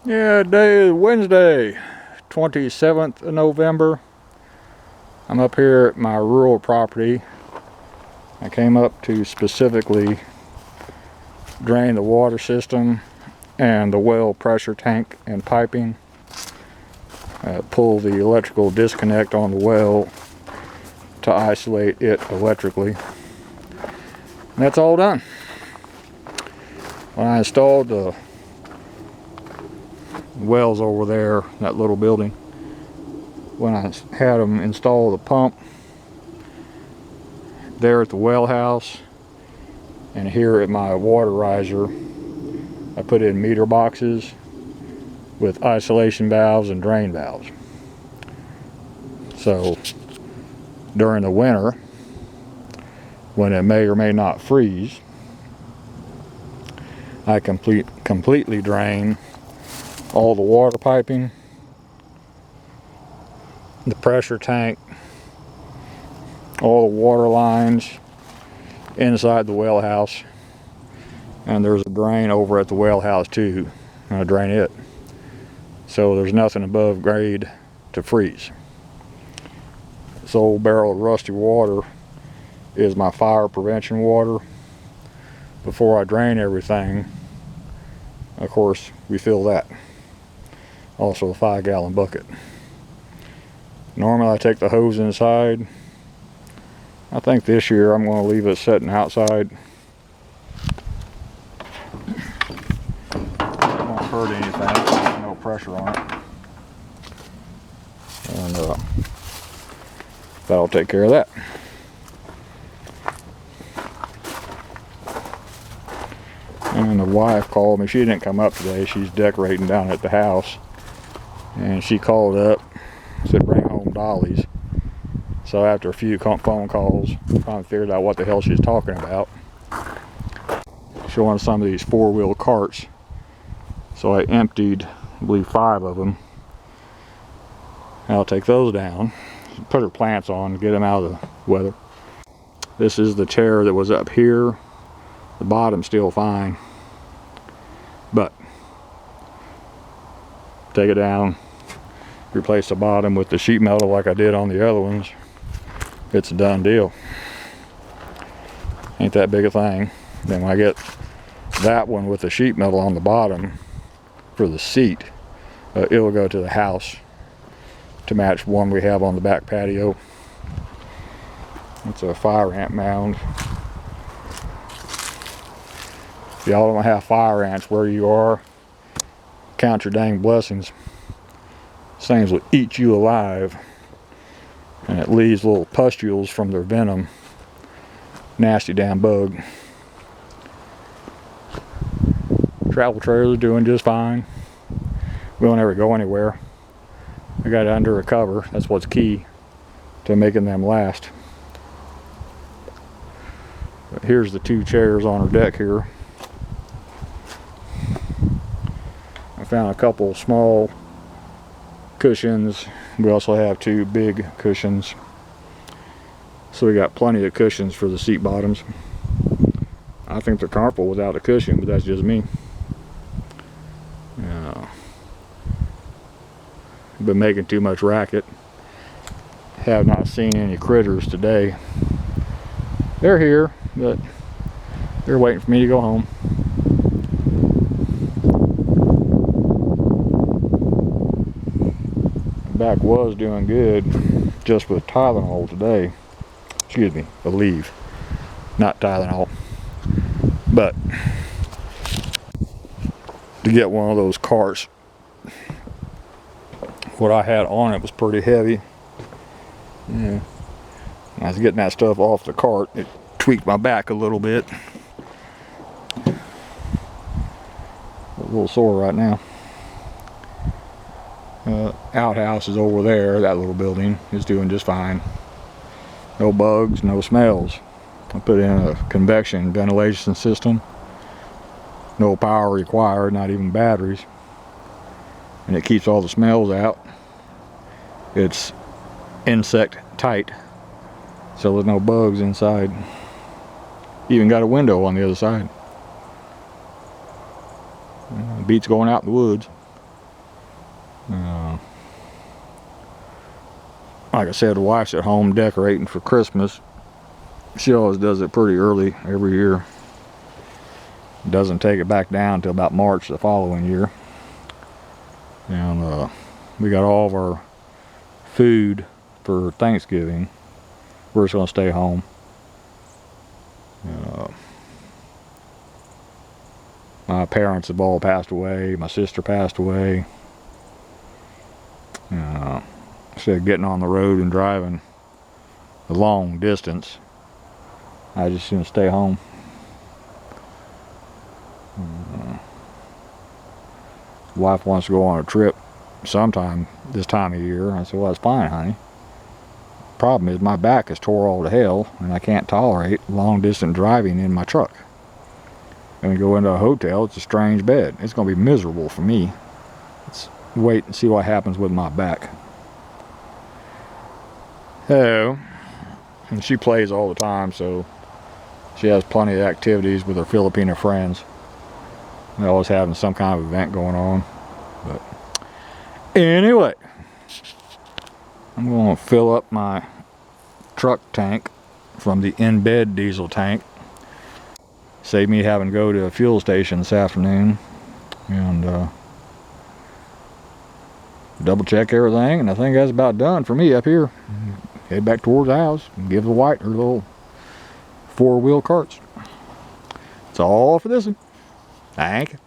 Yeah, today is Wednesday, 27th of November. I'm up here at my rural property. I came up to specifically drain the water system and the well pressure tank and piping. Pull the electrical disconnect on the well to isolate it electrically. And that's all done. When I installed the wells over there, that little building, when I had them install the pump there at the well house and here at my water riser, I put in meter boxes with isolation valves and drain valves. So during the winter, when it may or may not freeze, I completely drain all the water piping, the pressure tank, all the water lines inside the well house, and there's a drain over at the well house too, and I drain it. So there's nothing above grade to freeze. This old barrel of rusty water is my fire prevention water. Before I drain everything, of course, we fill that. Also a 5-gallon bucket. Normally I take the hose inside. I think this year I'm going to leave it sitting outside. It won't hurt anything. There's no pressure on it. And that'll take care of that. And the wife called me. She didn't come up today. She's decorating down at the house. And she called up, said bring home dollies. So after a few phone calls, I finally figured out what the hell she's talking about. She wanted some of these 4-wheel carts. So I emptied, I believe, 5 of them. I'll take those down, put her plants on, get them out of the weather. This is the chair that was up here. The bottom's still fine. But take it down, replace the bottom with the sheet metal like I did on the other ones. It's a done deal. Ain't that big a thing. Then when I get that one with the sheet metal on the bottom for the seat, it'll go to the house to match one we have on the back patio. It's a fire ant mound. If y'all don't have fire ants where you are, count your dang blessings. These things will eat you alive, and it leaves little pustules from their venom. Nasty damn bug. Travel trailer's doing just fine. We don't ever go anywhere. I got it under a cover. That's what's key to making them last. But here's the 2 chairs on our deck here. I found a couple small cushions. We also have 2 big cushions. So we got plenty of cushions for the seat bottoms. I think they're comfortable without a cushion, but that's just me. Been making too much racket. Have not seen any critters today. They're here, but they're waiting for me to go home. Back was doing good just with Tylenol today. Excuse me, Aleve, not Tylenol. But to get one of those carts, what I had on it was pretty heavy. Yeah. When I was getting that stuff off the cart, it tweaked my back a little bit. A little sore right now. Outhouse is over there. That little building is doing just fine. No bugs, no smells. I put in a convection ventilation system. No power required, not even batteries. And it keeps all the smells out. It's insect tight, so there's no bugs inside. Even got a window on the other side. Beats going out in the woods. like I said, the wife's at home decorating for Christmas. She always does it pretty early every year. Doesn't take it back down until about March the following year. And we got all of our food for Thanksgiving. We're just gonna stay home. My parents have all passed away. My sister passed away. Instead of getting on the road and driving a long distance, I just gonna stay home. Wife wants to go on a trip sometime this time of year. I said, well, that's fine, honey. Problem is my back is tore all to hell and I can't tolerate long distance driving in my truck. And we go into a hotel, it's a strange bed. It's gonna be miserable for me. Let's wait and see what happens with my back. So, and she plays all the time, so she has plenty of activities with her Filipino friends. They're always having some kind of event going on. But anyway, I'm going to fill up my truck tank from the in-bed diesel tank. Save me having to go to a fuel station this afternoon and double check everything, and I think that's about done for me up here. Head back towards the house and give the white her little 4-wheel carts. That's all for this one. Thank you.